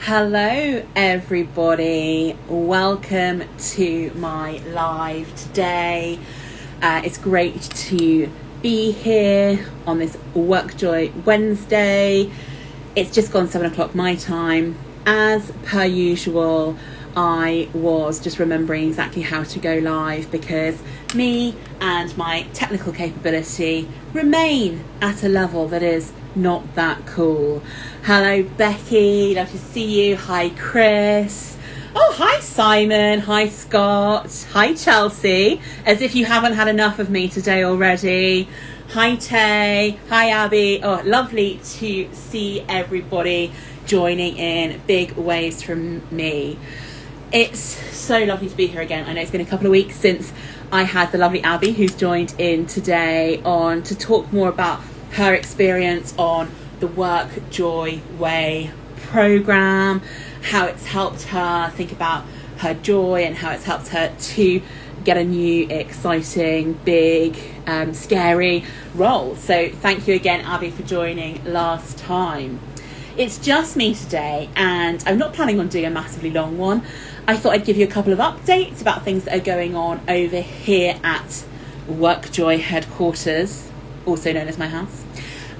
Hello everybody, welcome to my live today. It's great to be here on this WorkJoy Wednesday. It's just gone 7 o'clock my time. As per usual, I was just remembering exactly how to go live because me and my technical capability remain at a level that is not that cool. Hello Becky, love to see you. Hi Chris. Oh, hi Simon. Hi Scott. Hi Chelsea. As if you haven't had enough of me today already. Hi Tay. Hi Abby. Oh, lovely to see everybody joining in. Big waves from me. It's so lovely to be here again. I know it's been a couple of weeks since I had the lovely Abby who's joined in today on to talk more about her experience on the Joyway program, how it's helped her think about her joy and how it's helped her to get a new, exciting, big, scary role. So thank you again, Abby, for joining last time. It's just me today and I'm not planning on doing a massively long one. I thought I'd give you a couple of updates about things that are going on over here at WorkJoy headquarters, also known as my house,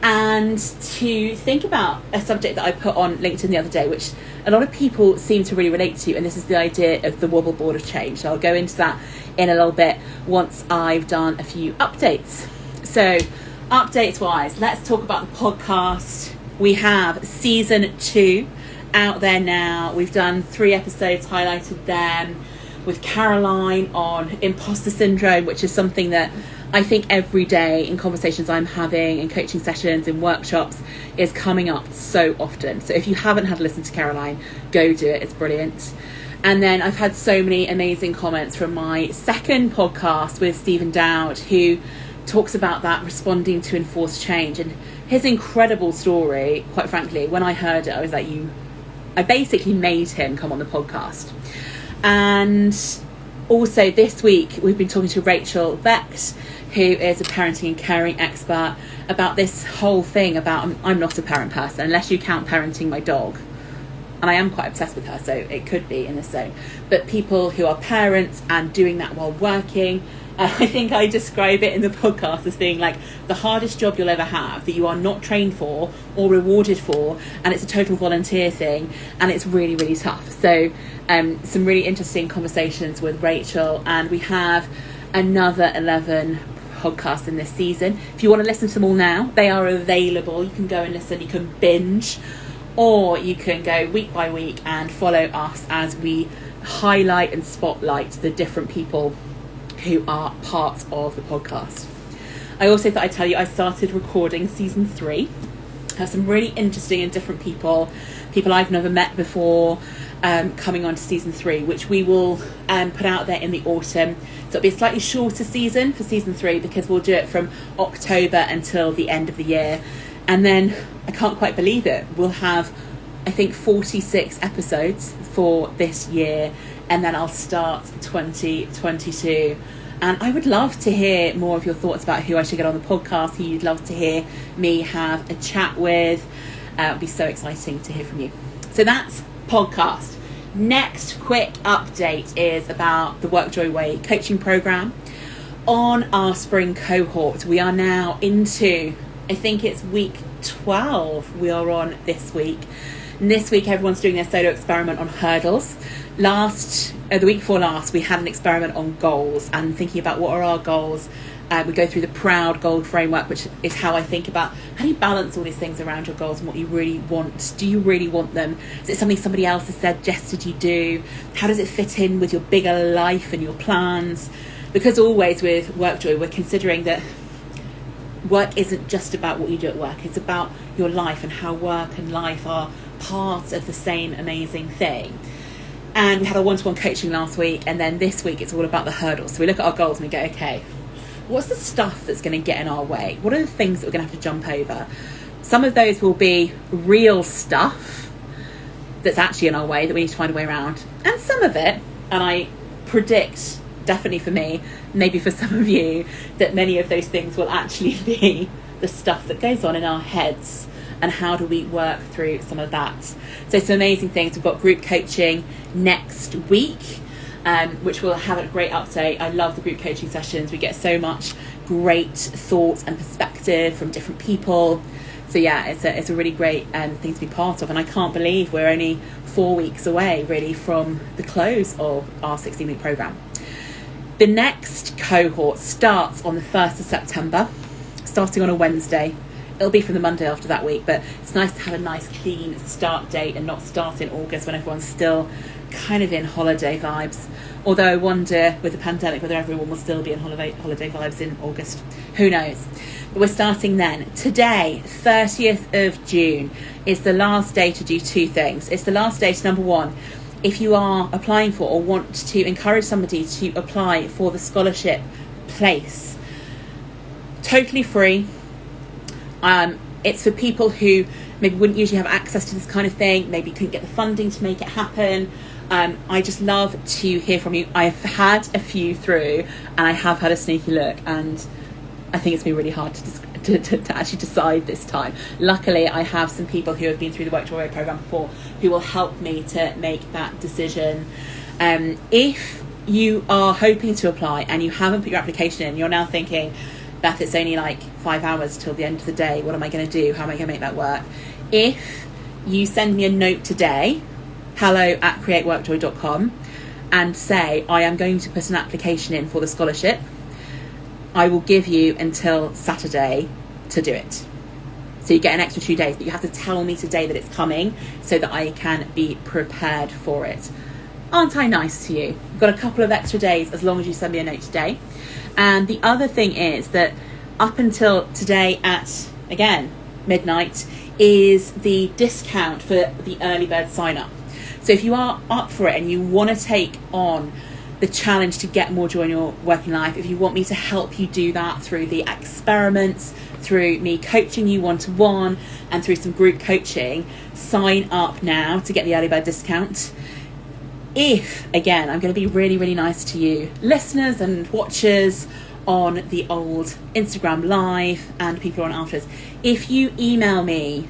and to think about a subject that I put on LinkedIn the other day, which a lot of people seem to really relate to, and this is the idea of the Wobble Board of Change. So I'll go into that in a little bit once I've done a few updates. So updates wise, let's talk about the podcast. We have season 2 out there now. We've done 3 episodes, highlighted them with Caroline on imposter syndrome, which is something that I think every day in conversations I'm having, in coaching sessions, in workshops, is coming up so often. So if you haven't had a listen to Caroline, go do it. It's brilliant. And then I've had so many amazing comments from my second podcast with Stephen Dowd, who talks about that responding to enforced change. And his incredible story, quite frankly, when I heard it, I was like, I basically made him come on the podcast. And also this week, we've been talking to Rachel Vecht, who is a parenting and caring expert, about this whole thing about I'm not a parent person, unless you count parenting my dog. And I am quite obsessed with her, so it could be in this zone. But people who are parents and doing that while working, I think I describe it in the podcast as being like the hardest job you'll ever have that you are not trained for or rewarded for, and it's a total volunteer thing, and it's really, really tough. So some really interesting conversations with Rachel, and we have another 11 podcasts in this season. If you want to listen to them all now, they are available. You can go and listen, you can binge, or you can go week by week and follow us as we highlight and spotlight the different people who are part of the podcast. I also thought I'd tell you I started recording season 3. I have some really interesting and different people I've never met before, coming on to season 3, which we will put out there in the autumn. So it'll be a slightly shorter season for season 3 because we'll do it from October until the end of the year. And then, I can't quite believe it, we'll have, I think, 46 episodes for this year, and then I'll start 2022. And I would love to hear more of your thoughts about who I should get on the podcast, who you'd love to hear me have a chat with. It'll be so exciting to hear from you. So that's podcast. Next quick update is about the Joyway coaching program. On our spring cohort, we are now into, I think it's week 12 we are on this week. And this week everyone's doing their solo experiment on hurdles. The week before last, we had an experiment on goals and thinking about what are our goals. We go through the PROUD goal framework, which is how I think about how do you balance all these things around your goals and what you really want. Do you really want them? Is it something somebody else has suggested you do? How does it fit in with your bigger life and your plans? Because always with WorkJoy, we're considering that work isn't just about what you do at work. It's about your life and how work and life are part of the same amazing thing. And we had our one-to-one coaching last week, and then this week it's all about the hurdles. So we look at our goals and we go, okay, what's the stuff that's going to get in our way? What are the things that we're going to have to jump over? Some of those will be real stuff that's actually in our way that we need to find a way around. And some of it, and I predict, definitely for me, maybe for some of you, that many of those things will actually be the stuff that goes on in our heads and how do we work through some of that. So some amazing things. We've got group coaching next week, which will have a great update. I love the group coaching sessions. We get so much great thoughts and perspective from different people. So yeah, it's a really great thing to be part of, and I can't believe we're only 4 weeks away really from the close of our 16-week program. The next cohort starts on the 1st of September, starting on a Wednesday. It'll be from the Monday after that week, but it's nice to have a nice clean start date and not start in August when everyone's still kind of in holiday vibes. Although I wonder with the pandemic whether everyone will still be in holiday vibes in August. Who knows? But we're starting then. Today, 30th of June, is the last day to do two things. It's the last day to, number one, if you are applying for or want to encourage somebody to apply for the scholarship place. Totally free. It's for people who maybe wouldn't usually have access to this kind of thing, maybe couldn't get the funding to make it happen. I just love to hear from you. I've had a few through and I have had a sneaky look, and I think it's been really hard to actually decide this time. Luckily, I have some people who have been through the WorkJoy program before who will help me to make that decision. If you are hoping to apply and you haven't put your application in, you're now thinking, Beth, it's only like 5 hours till the end of the day. What am I going to do? How am I going to make that work? If you send me a note today, hello@createworkjoy.com, and say, I am going to put an application in for the scholarship, I will give you until Saturday to do it. So you get an extra 2 days, but you have to tell me today that it's coming so that I can be prepared for it. Aren't I nice to you? You've got a couple of extra days as long as you send me a note today. And the other thing is that up until today at, again, midnight, is the discount for the early bird sign up. So if you are up for it and you want to take on the challenge to get more joy in your working life, if you want me to help you do that through the experiments, through me coaching you one-to-one, and through some group coaching, sign up now to get the early bird discount. If, again, I'm going to be really, really nice to you, listeners and watchers on the old Instagram live and people on afterwards, if you email me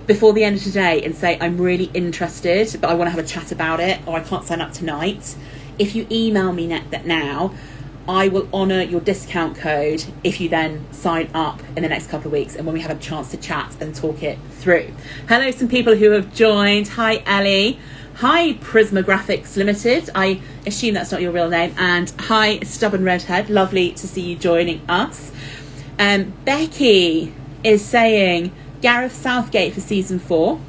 before the end of today and say, I'm really interested, but I want to have a chat about it, or I can't sign up tonight, if you email me now, I will honour your discount code if you then sign up in the next couple of weeks and when we have a chance to chat and talk it through. Hello, some people who have joined. Hi, Ellie. Hi, Prisma Graphics Limited. I assume that's not your real name. And hi, Stubborn Redhead. Lovely to see you joining us. Becky is saying Gareth Southgate for season 4.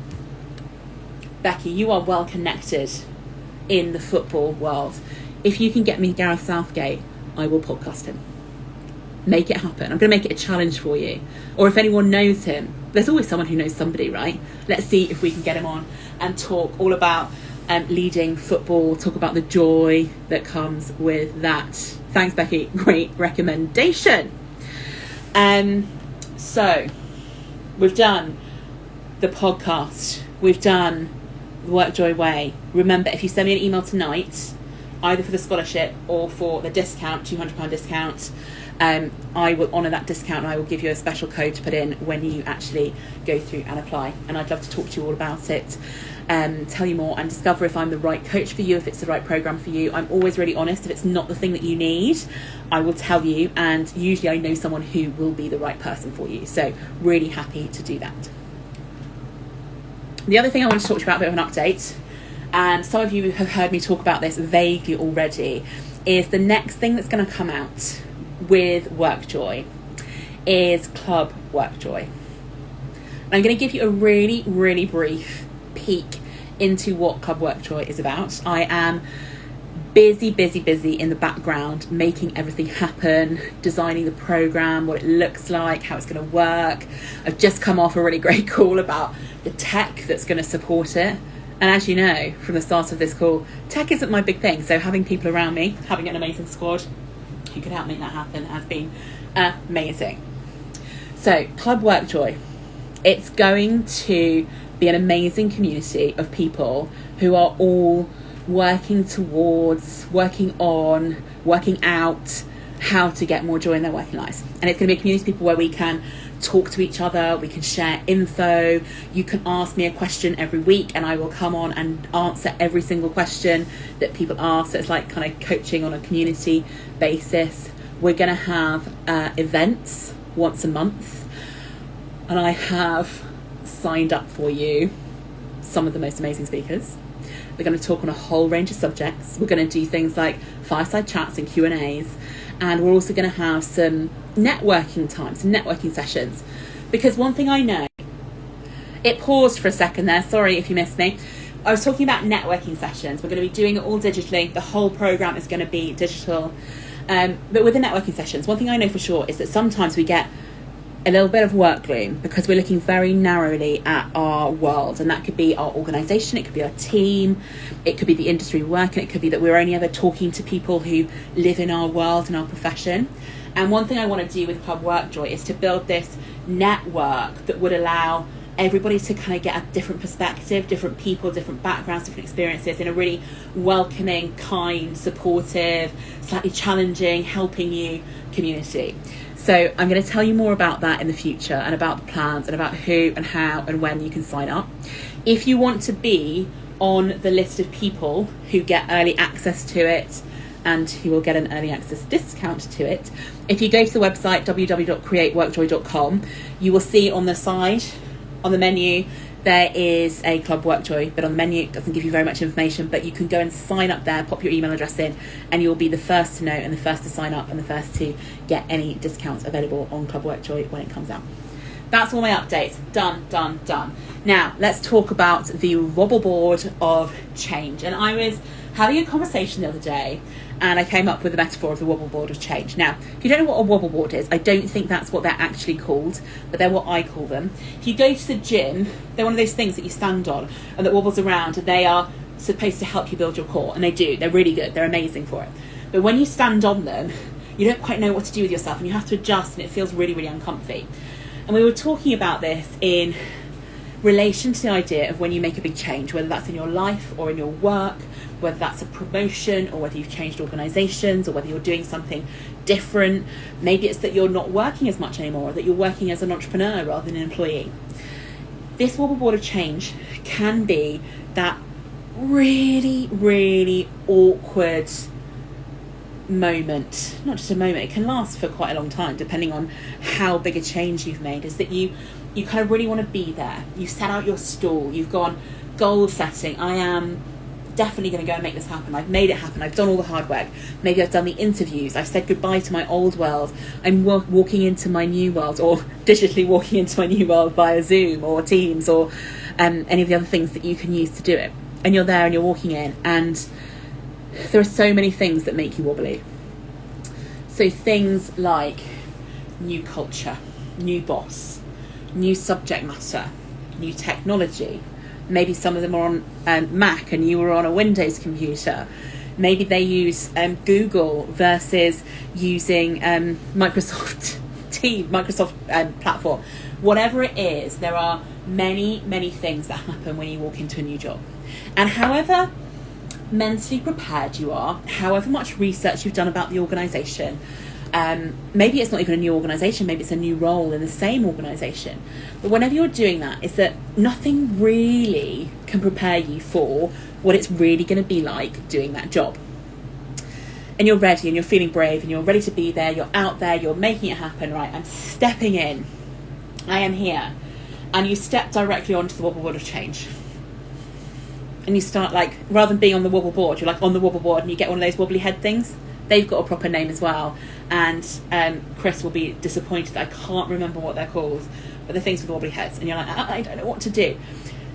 Becky, you are well connected in the football world. If you can get me Gareth Southgate, I will podcast him. Make it happen. I'm going to make it a challenge for you. Or if anyone knows him, there's always someone who knows somebody, right? Let's see if we can get him on and talk all about leading football, talk about the joy that comes with that. Thanks, Becky. Great recommendation. So we've done the podcast. We've done the WorkJoy way. Remember, if you send me an email tonight, either for the scholarship or for the discount, £200 discount, I will honour that discount and I will give you a special code to put in when you actually go through and apply. And I'd love to talk to you all about it, tell you more and discover if I'm the right coach for you, if it's the right programme for you. I'm always really honest. If it's not the thing that you need, I will tell you, and usually I know someone who will be the right person for you. So really happy to do that. The other thing I want to talk to you about, a bit of an update, and some of you have heard me talk about this vaguely already, is the next thing that's going to come out with WorkJoy is Club WorkJoy. I'm going to give you a really, really brief peek into what Club WorkJoy is about. I am busy in the background, making everything happen, designing the program, what it looks like, how it's going to work. I've just come off a really great call about the tech that's going to support it. And as you know, from the start of this call, tech isn't my big thing. So having people around me, having an amazing squad who can help make that happen has been amazing. So Club WorkJoy, it's going to be an amazing community of people who are all working towards, working on, working out how to get more joy in their working lives. And it's going to be a community of people where we can talk to each other, we can share info. You can ask me a question every week and I will come on and answer every single question that people ask. So it's like kind of coaching on a community basis. We're going to have events once a month, and I have signed up for you some of the most amazing speakers. We're going to talk on a whole range of subjects. We're going to do things like fireside chats and Q&As, and we're also going to have some networking time, some networking sessions. Because one thing I know, it paused for a second there, sorry if you missed me. I was talking about networking sessions. We're going to be doing it all digitally. The whole program is going to be digital. But with the networking sessions, one thing I know for sure is that sometimes we get a little bit of work gloom because we're looking very narrowly at our world, and that could be our organisation, it could be our team, it could be the industry we work in, it could be that we're only ever talking to people who live in our world and our profession. And one thing I want to do with Club WorkJoy is to build this network that would allow everybody to kind of get a different perspective, different people, different backgrounds, different experiences in a really welcoming, kind, supportive, slightly challenging, helping you community. So I'm going to tell you more about that in the future, and about the plans, and about who and how and when you can sign up. If you want to be on the list of people who get early access to it and who will get an early access discount to it, if you go to the website www.createworkjoy.com, you will see on the side, on the menu, there is a Club WorkJoy, but on the menu it doesn't give you very much information, but you can go and sign up there, pop your email address in, and you'll be the first to know and the first to sign up and the first to get any discounts available on Club WorkJoy when it comes out. That's all my updates. Done. Now, let's talk about the Wobble Board of Change. And I was having a conversation the other day, and I came up with the metaphor of the Wobble Board of Change. Now, if you don't know what a wobble board is, I don't think that's what they're actually called, but they're what I call them. If you go to the gym, they're one of those things that you stand on and that wobbles around, and they are supposed to help you build your core, and they do. They're really good. They're amazing for it. But when you stand on them, you don't quite know what to do with yourself, and you have to adjust, and it feels really, really uncomfy. And we were talking about this in relation to the idea of when you make a big change, whether that's in your life or in your work, whether that's a promotion or whether you've changed organisations or whether you're doing something different. Maybe it's that you're not working as much anymore, or that you're working as an entrepreneur rather than an employee. This Wobble Board of Change can be that really, really awkward moment. Not just a moment, it can last for quite a long time depending on how big a change you've made. Is that you kind of really want to be there. You've set out your stall, you've gone goal setting. I am definitely going to go and make this happen. I've made it happen. I've done all the hard work. Maybe I've done the interviews. I've said goodbye to my old world. I'm walking into my new world, or digitally walking into my new world via Zoom or Teams or any of the other things that you can use to do it. And you're there and you're walking in, and there are so many things that make you wobbly. So things like new culture, new boss, new subject matter, new technology. Maybe some of them are on Mac and you were on a Windows computer. Maybe they use Google versus using Microsoft Teams, Microsoft platform. Whatever it is, there are many, many things that happen when you walk into a new job. And however mentally prepared you are, however much research you've done about the organisation, maybe it's not even a new organisation, maybe it's a new role in the same organisation. But whenever you're doing that, is that nothing really can prepare you for what it's really going to be like doing that job. And you're ready and you're feeling brave and you're ready to be there, you're out there, you're making it happen, right? I'm stepping in, I am here. And you step directly onto the Wobble Board of Change. And you start like, rather than being on the wobble board, you're like on the wobble board and you get one of those wobbly head things. They've got a proper name as well, and Chris will be disappointed that I can't remember what they're called, but the things with wobbly heads, and you're like, I don't know what to do.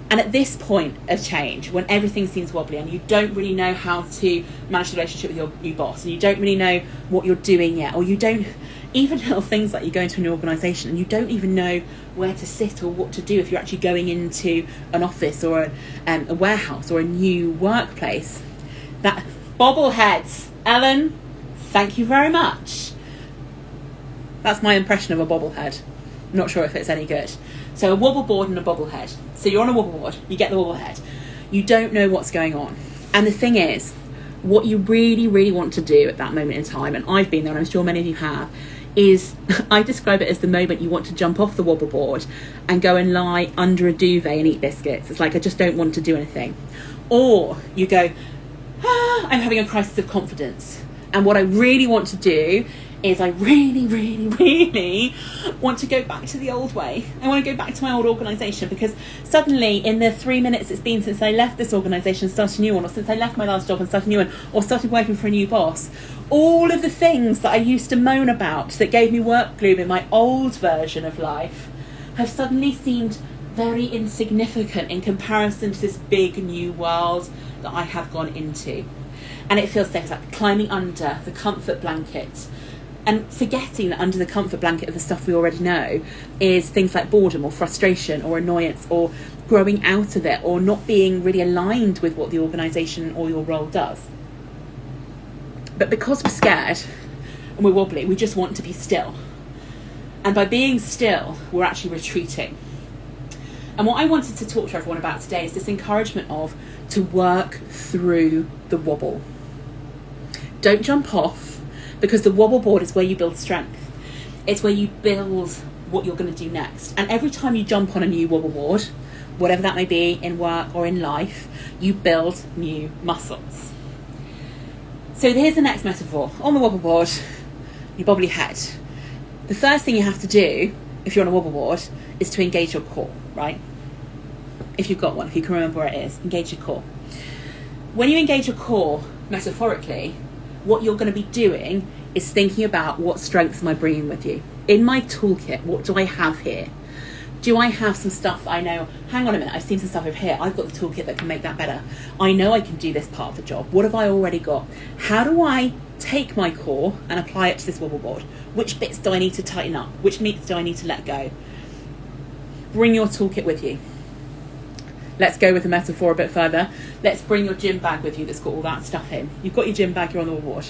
And at this point of change, when everything seems wobbly and you don't really know how to manage the relationship with your new boss, and you don't really know what you're doing yet, or you don't, even little things like you go into a new organisation and you don't even know where to sit or what to do if you're actually going into an office or a warehouse or a new workplace. That bobbleheads, Ellen, thank you very much. That's my impression of a bobblehead. I'm not sure if it's any good. So a wobble board and a bobblehead. So you're on a wobble board, you get the bobblehead. You don't know what's going on. And the thing is, what you really, really want to do at that moment in time, and I've been there and I'm sure many of you have, is I describe it as the moment you want to jump off the wobble board and go and lie under a duvet and eat biscuits. It's like, I just don't want to do anything. Or you go, I'm having a crisis of confidence, and what I really want to do is I really, really, really want to go back to the old way. I want to go back to my old organisation, because suddenly in the 3 minutes it's been since I left this organisation and started a new one, or since I left my last job and started a new one, or started working for a new boss, all of the things that I used to moan about that gave me work gloom in my old version of life have suddenly seemed very insignificant in comparison to this big new world that I have gone into. And it feels safe. It's like climbing under the comfort blanket and forgetting that under the comfort blanket of the stuff we already know is things like boredom or frustration or annoyance or growing out of it or not being really aligned with what the organisation or your role does. But because we're scared and we're wobbly, we just want to be still. And by being still, we're actually retreating. And what I wanted to talk to everyone about today is this encouragement of to work through the wobble. Don't jump off, because the wobble board is where you build strength. It's where you build what you're going to do next. And every time you jump on a new wobble board, whatever that may be, in work or in life, you build new muscles. So here's the next metaphor. On the wobble board, your bobbly head. The first thing you have to do, if you're on a wobble board, is to engage your core, right? If you've got one, if you can remember where it is, engage your core. When you engage your core, metaphorically, what you're going to be doing is thinking about what strengths am I bringing with you. In my toolkit, what do I have here? Do I have some stuff that I know, hang on a minute, I've seen some stuff over here, I've got the toolkit that can make that better. I know I can do this part of the job. What have I already got? How do I take my core and apply it to this wobble board? Which bits do I need to tighten up? Which bits do I need to let go? Bring your toolkit with you. Let's go with the metaphor a bit further. Let's bring your gym bag with you that's got all that stuff in. You've got your gym bag, you're on the wobble board.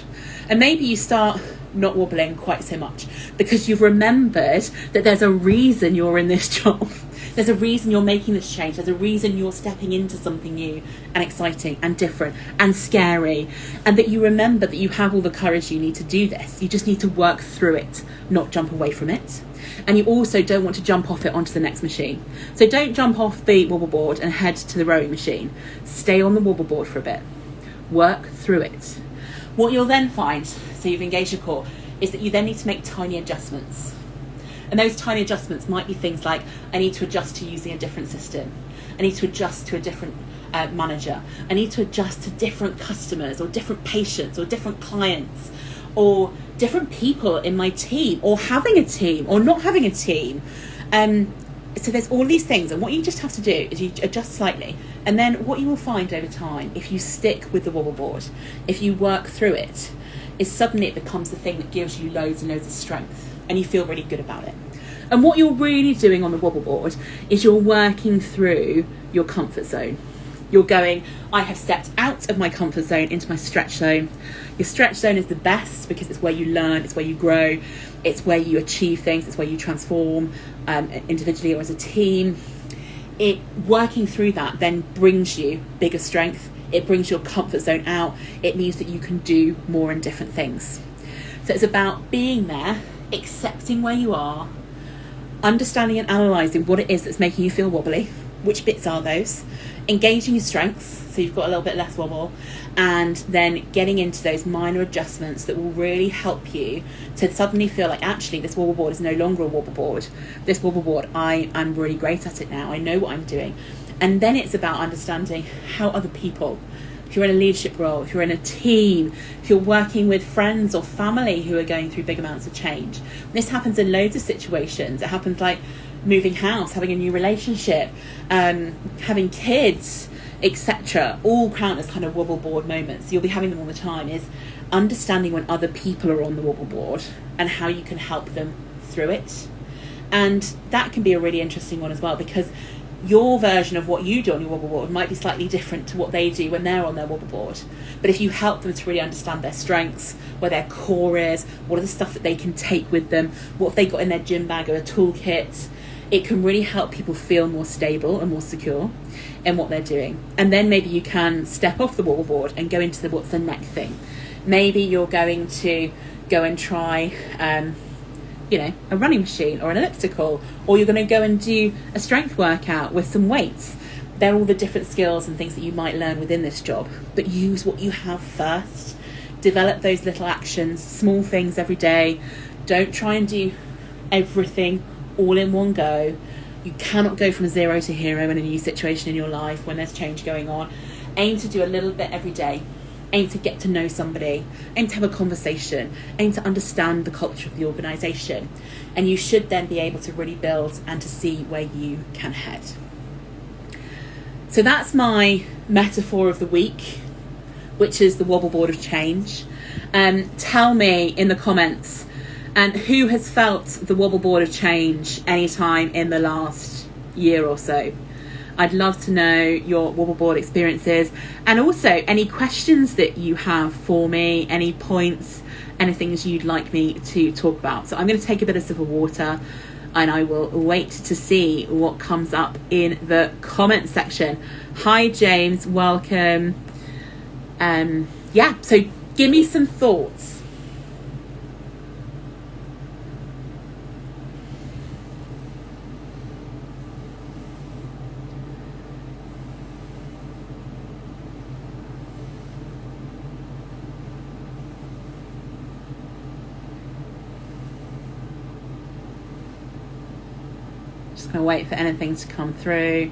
And maybe you start not wobbling quite so much because you've remembered that there's a reason you're in this job. There's a reason you're making this change. There's a reason you're stepping into something new and exciting and different and scary. And that you remember that you have all the courage you need to do this. You just need to work through it, not jump away from it. And you also don't want to jump off it onto the next machine. So don't jump off the wobble board and head to the rowing machine. Stay on the wobble board for a bit. Work through it. What you'll then find, so you've engaged your core, is that you then need to make tiny adjustments. And those tiny adjustments might be things like, I need to adjust to using a different system. I need to adjust to a different manager. I need to adjust to different customers or different patients or different clients or different people in my team, or having a team or not having a team. So there's all these things, and what you just have to do is you adjust slightly, and then what you will find over time, if you stick with the wobble board, if you work through it, is suddenly it becomes the thing that gives you loads and loads of strength, and you feel really good about it. And what you're really doing on the wobble board is you're working through your comfort zone. You're going, I have stepped out of my comfort zone into my stretch zone. Your stretch zone is the best because it's where you learn, it's where you grow, it's where you achieve things, it's where you transform individually or as a team. Working through that then brings you bigger strength. It brings your comfort zone out. It means that you can do more and different things. So it's about being there, accepting where you are, understanding and analysing what it is that's making you feel wobbly, which bits are those, engaging your strengths, so you've got a little bit less wobble, and then getting into those minor adjustments that will really help you to suddenly feel like, actually, this wobble board is no longer a wobble board. This wobble board, I'm really great at it now. I know what I'm doing. And then it's about understanding how other people, if you're in a leadership role, if you're in a team, if you're working with friends or family who are going through big amounts of change. This happens in loads of situations. It happens like moving house, having a new relationship, having kids, etc. All count as kind of wobble board moments. You'll be having them all the time. Is understanding when other people are on the wobble board and how you can help them through it. And that can be a really interesting one as well, because your version of what you do on your wobble board might be slightly different to what they do when they're on their wobble board. But if you help them to really understand their strengths, where their core is, what are the stuff that they can take with them, what have they got in their gym bag or a toolkit, it can really help people feel more stable and more secure in what they're doing. And then maybe you can step off the wobble board and go into what's the next thing. Maybe you're going to go and try a running machine or an elliptical, or you're going to go and do a strength workout with some weights. They're all the different skills and things that you might learn within this job, but use what you have first. Develop those little actions, small things every day. Don't try and do everything all in one go. You cannot go from zero to hero in a new situation in your life when there's change going on. Aim to do a little bit every day. Aim to get to know somebody. Aim to have a conversation. Aim to understand the culture of the organisation. And you should then be able to really build and to see where you can head. So that's my metaphor of the week, which is the Wobble Board of Change. Tell me in the comments, and who has felt the Wobble Board of Change anytime in the last year or so? I'd love to know your wobble board experiences, and also any questions that you have for me, any points, anything you'd like me to talk about. So I'm going to take a bit of sip of water and I will wait to see what comes up in the comment section. Hi James, welcome. So give me some thoughts. Just going to wait for anything to come through.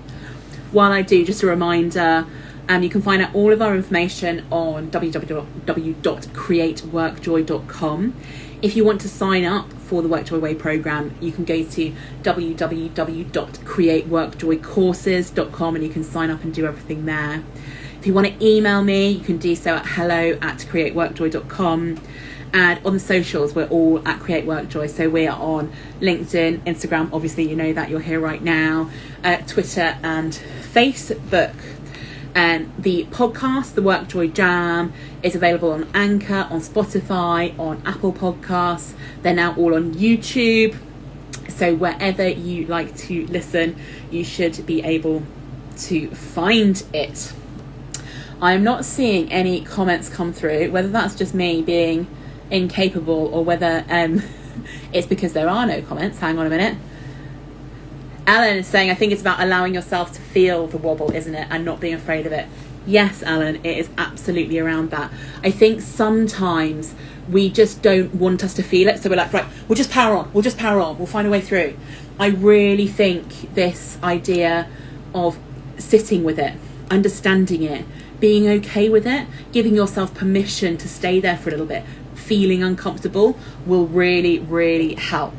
While I do, just a reminder, you can find out all of our information on www.createworkjoy.com. If you want to sign up for the Joyway program, you can go to www.createworkjoycourses.com and you can sign up and do everything there. If you want to email me, you can do so at hello@createworkjoy.com. And on the socials, we're all at Create WorkJoy. So we are on LinkedIn, Instagram, obviously you know that, you're here right now, Twitter and Facebook. And the podcast, the WorkJoy Jam, is available on Anchor, on Spotify, on Apple Podcasts. They're now all on YouTube. So wherever you like to listen, you should be able to find it. I'm not seeing any comments come through, whether that's just me being incapable or whether it's because there are no comments. Hang on a minute. Alan is saying, I think it's about allowing yourself to feel the wobble, isn't it, and not being afraid of it. Yes, Alan, it is absolutely around that. I think sometimes we just don't want us to feel it, so we're like, right, we'll just power on, we'll find a way through. I really think this idea of sitting with it, understanding it, being okay with it, giving yourself permission to stay there for a little bit, feeling uncomfortable, will really, really help.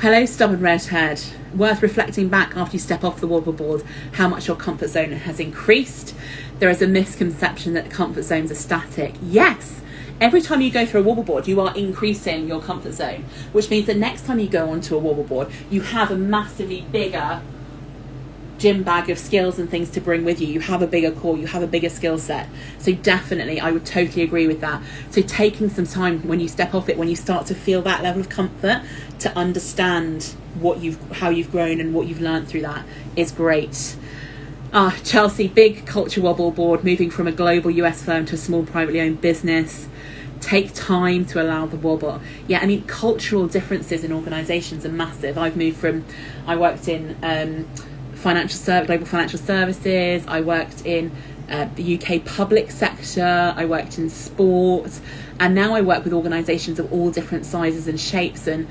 Hello, stubborn redhead. Worth reflecting back after you step off the wobble board how much your comfort zone has increased. There is a misconception that comfort zones are static. Yes, every time you go through a wobble board, you are increasing your comfort zone, which means that next time you go onto a wobble board, you have a massively bigger gym bag of skills and things to bring with you. You have a bigger core, you have a bigger skill set. So definitely, I would totally agree with that. So taking some time when you step off it, when you start to feel that level of comfort, to understand how you've grown and what you've learned through that is great. Chelsea, big culture wobble board, moving from a global US firm to a small privately owned business. Take time to allow the wobble. Yeah, I mean, cultural differences in organisations are massive. I worked in global financial services. I worked in the UK public sector. I worked in sports, and now I work with organisations of all different sizes and shapes and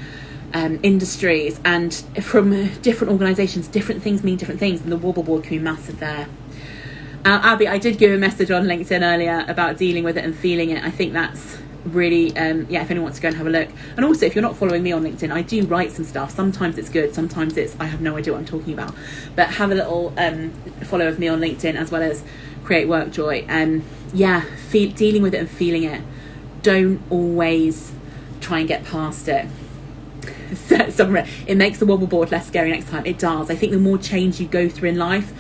industries. And from different organisations, different things mean different things, and the wobble board can be massive there. Abby, I did give a message on LinkedIn earlier about dealing with it and feeling it. I think that's really, if anyone wants to go and have a look. And also, if you're not following me on LinkedIn, I do write some stuff. Sometimes it's good, sometimes I have no idea what I'm talking about. But have a little follow of me on LinkedIn as well as Create WorkJoy. Dealing with it and feeling it. Don't always try and get past it. It makes the wobble board less scary next time. It does. I think the more change you go through in life,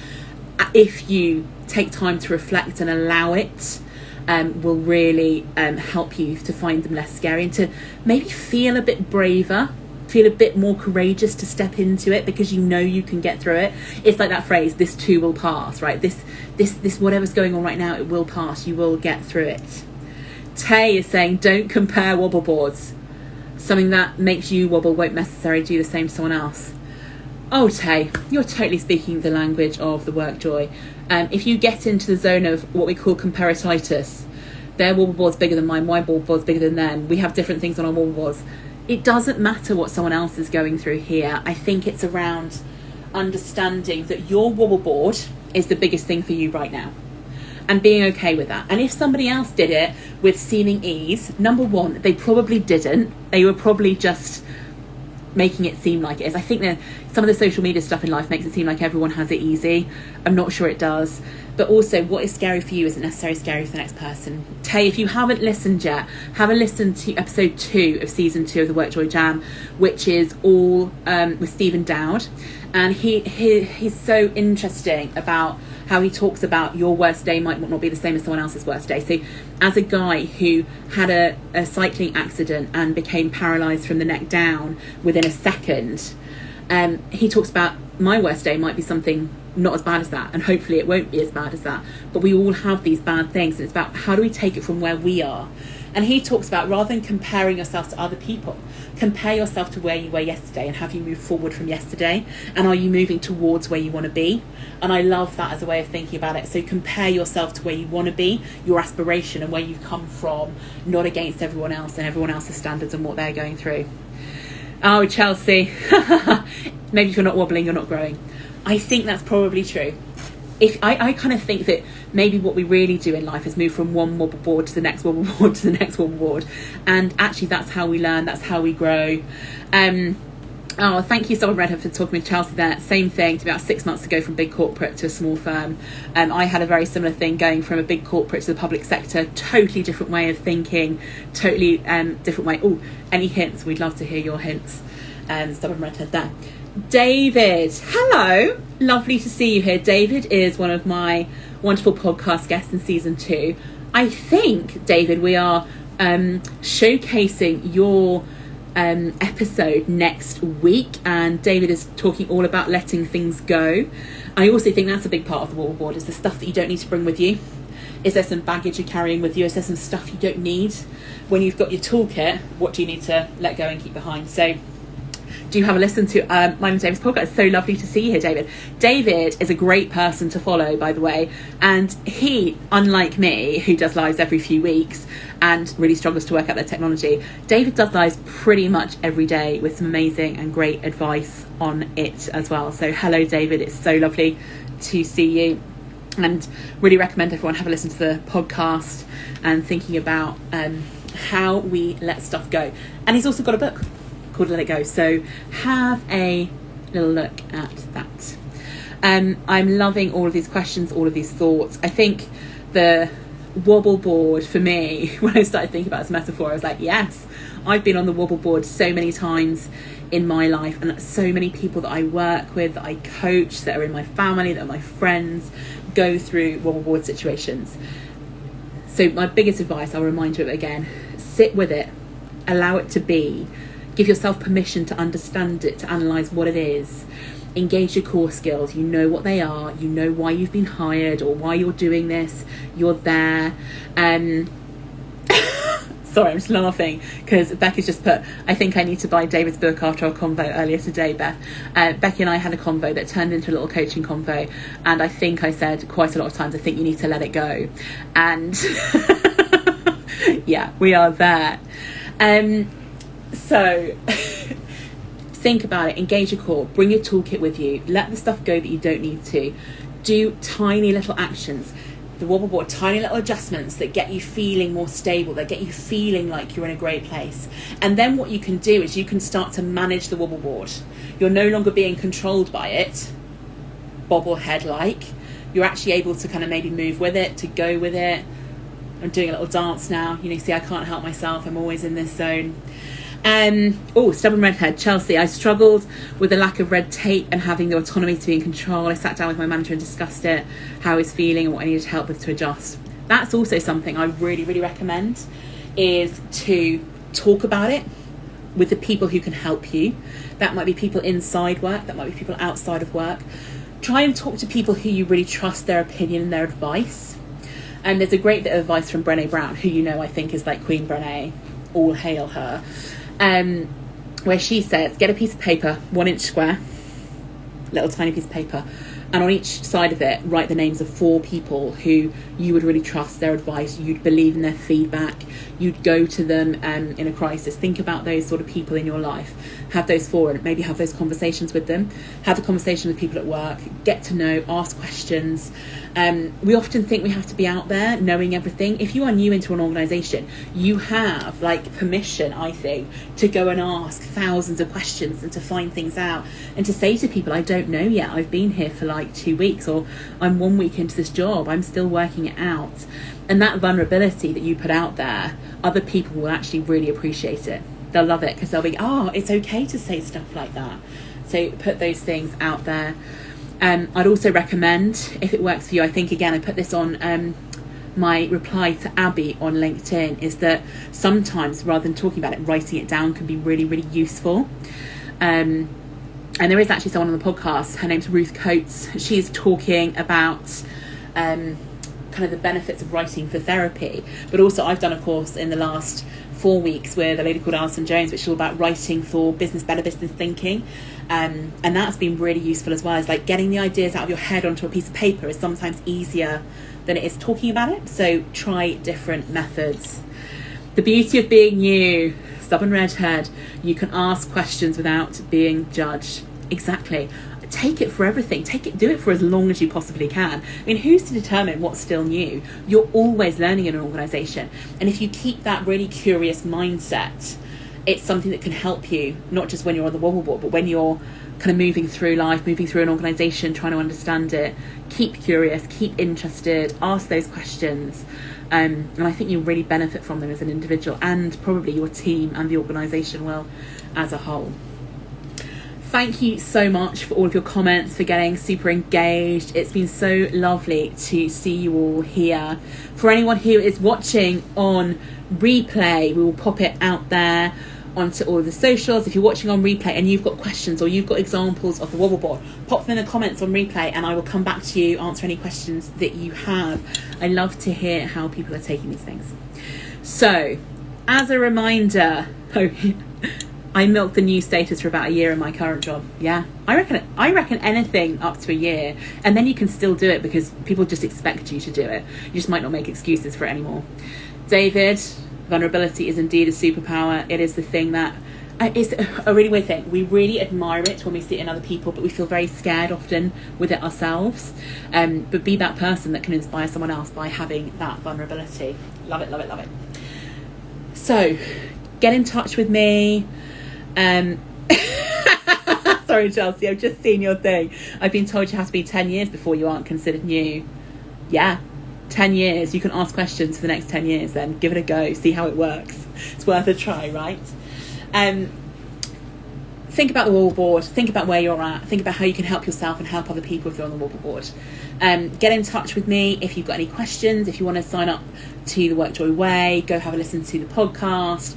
if you take time to reflect and allow it, will really help you to find them less scary and to maybe feel a bit braver feel a bit more courageous to step into it because you know you can get through it. It's like that phrase, this too will pass, right? This whatever's going on right now, it will pass. You will get through it. Tay is saying, don't compare wobble boards. Something that makes you wobble won't necessarily do the same to someone else. Oh, Tay, you're totally speaking the language of the WorkJoy. If you get into the zone of what we call comparatitis, their wobble board's bigger than mine, my wobble board's bigger than them, we have different things on our wobble boards. It doesn't matter what someone else is going through here. I think it's around understanding that your wobble board is the biggest thing for you right now and being okay with that. And if somebody else did it with seeming ease, number one, they probably didn't. They were probably just making it seem like it is. I think that some of the social media stuff in life makes it seem like everyone has it easy. I'm not sure it does. But also, what is scary for you isn't necessarily scary for the next person. Tay, if you haven't listened yet, have a listen to episode 2 of season 2 of the WorkJoy Jam, which is all with Stephen Dowd. And he's so interesting about how he talks about your worst day might not be the same as someone else's worst day. So as a guy who had a cycling accident and became paralysed from the neck down within a second, he talks about my worst day might be something not as bad as that, and hopefully it won't be as bad as that. But we all have these bad things, and it's about how do we take it from where we are. And he talks about, rather than comparing yourself to other people, compare yourself to where you were yesterday and have you moved forward from yesterday, and are you moving towards where you want to be? And I love that as a way of thinking about it. So compare yourself to where you want to be, your aspiration and where you've come from, not against everyone else and everyone else's standards and what they're going through. Oh, Chelsea, maybe if you're not wobbling, you're not growing. I think that's probably true. If I kind of think that maybe what we really do in life is move from one wobble board to the next wobble board to the next wobble board, and actually that's how we learn, that's how we grow. Oh, thank you, Someone Redhead, for talking with Chelsea there. Same thing, to about 6 months ago from big corporate to a small firm. I had a very similar thing going from a big corporate to the public sector. Totally different way of thinking, totally different way. Oh, any hints? We'd love to hear your hints. Someone Redhead there. David, hello, lovely to see you here. David is one of my wonderful podcast guests in season 2. I think, David, we are showcasing your episode next week, and David is talking all about letting things go. I also think that's a big part of the wobble board, is the stuff that you don't need to bring with you. Is there some baggage you're carrying with you? Is there some stuff you don't need? When you've got your toolkit, what do you need to let go and keep behind? So do have a listen to mine and David's podcast. It's so lovely to see you here, David. David is a great person to follow, by the way, and he, unlike me, who does lives every few weeks and really struggles to work out their technology, David does lives pretty much every day with some amazing and great advice on it as well. So hello, David, it's so lovely to see you, and really recommend everyone have a listen to the podcast and thinking about how we let stuff go. And he's also got a book called Let It Go, so have a little look at that. I'm loving all of these questions, all of these thoughts. I think the wobble board for me, when I started thinking about this metaphor, I was like, yes, I've been on the wobble board so many times in my life, and so many people that I work with, that I coach, that are in my family, that are my friends, go through wobble board situations. So my biggest advice, I'll remind you of it again, sit with it, allow it to be. Give yourself permission to understand it, to analyse what it is. Engage your core skills. You know what they are. You know why you've been hired or why you're doing this. You're there. Sorry, I'm just laughing because Becky's just put, I think I need to buy David's book after our convo earlier today, Beth. Becky and I had a convo that turned into a little coaching convo, and I think I said quite a lot of times, I think you need to let it go. And yeah, we are there. So think about it, engage your core, bring your toolkit with you, let the stuff go that you don't need to. Do tiny little actions, the wobble board, tiny little adjustments that get you feeling more stable, that get you feeling like you're in a great place. And then what you can do is you can start to manage the wobble board. You're no longer being controlled by it, bobblehead like. You're actually able to kind of maybe move with it, to go with it. I'm doing a little dance now. You know, see, I can't help myself. I'm always in this zone. Stubborn redhead, Chelsea. I struggled with the lack of red tape and having the autonomy to be in control. I sat down with my manager and discussed it, how I was feeling and what I needed help with to adjust. That's also something I really, really recommend, is to talk about it, with the people who can help you. That might be people inside work, that might be people outside of work. Try and talk to people who you really trust their opinion and their advice. And there's a great bit of advice from Brené Brown, who I think is like Queen Brené, all hail her, where she says, get a piece of paper, 1 inch square, little tiny piece of paper, and on each side of it write the names of 4 people who you would really trust their advice, you'd believe in their feedback, you'd go to them in a crisis. Think about those sort of people in your life, have those 4, and maybe have those conversations with them, have a conversation with people at work, get to know, ask questions. We often think we have to be out there knowing everything. If you are new into an organisation, you have permission, I think, to go and ask thousands of questions and to find things out and to say to people, I don't know yet, I've been here for 2 weeks, or I'm 1 week into this job, I'm still working it out. And that vulnerability that you put out there, other people will actually really appreciate it. They'll love it because they'll be, it's okay to say stuff like that. So put those things out there. I'd also recommend, if it works for you, I think, again, I put this on my reply to Abby on LinkedIn, is that sometimes rather than talking about it, writing it down can be really, really useful. And there is actually someone on the podcast, her name's Ruth Coates. She's talking about kind of the benefits of writing for therapy. But also I've done a course in the last 4 weeks with a lady called Alison Jones, which is all about writing for better business thinking. And that's been really useful as well. As getting the ideas out of your head onto a piece of paper is sometimes easier than it is talking about it. So try different methods. The beauty of being new, stubborn redhead, you can ask questions without being judged. Exactly. Take it for everything. Do it for as long as you possibly can. I mean, who's to determine what's still new? You're always learning in an organisation. And if you keep that really curious mindset, it's something that can help you, not just when you're on the Wobble Board, but when you're kind of moving through life, moving through an organisation, trying to understand it. Keep curious, keep interested, ask those questions. And I think you'll really benefit from them as an individual, and probably your team and the organisation will as a whole. Thank you so much for all of your comments, for getting super engaged. It's been so lovely to see you all here. For anyone who is watching on replay, we will pop it out there onto all of the socials. If you're watching on replay and you've got questions or you've got examples of the Wobble Board, pop them in the comments on replay and I will come back to you, answer any questions that you have. I love to hear how people are taking these things. So, as a reminder, I milked the new status for about a year in my current job. Yeah, I reckon anything up to a year, and then you can still do it because people just expect you to do it. You just might not make excuses for it anymore. David, vulnerability is indeed a superpower. It is the thing that it's a really weird thing. We really admire it when we see it in other people, but we feel very scared often with it ourselves. But be that person that can inspire someone else by having that vulnerability. Love it, love it, love it. So, get in touch with me. Sorry, Chelsea, I've just seen your thing. I've been told you have to be 10 years before you aren't considered new. Yeah, 10 years. You can ask questions for the next 10 years then. Give it a go. See how it works. It's worth a try, right? Think about the Wobble Board. Think about where you're at. Think about how you can help yourself and help other people if you're on the Wobble Board. Get in touch with me if you've got any questions. If you want to sign up to the WorkJoy Way, go have a listen to the podcast.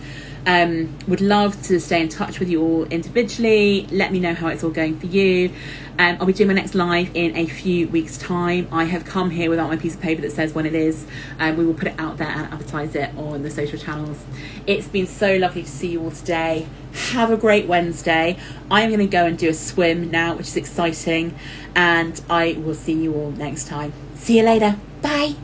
Would love to stay in touch with you all individually. Let me know how it's all going for you. I'll be doing my next live in a few weeks' time. I have come here without my piece of paper that says when it is. We will put it out there and advertise it on the social channels. It's been so lovely to see you all today. Have a great Wednesday. I'm going to go and do a swim now, which is exciting, and I will see you all next time. See you later. Bye.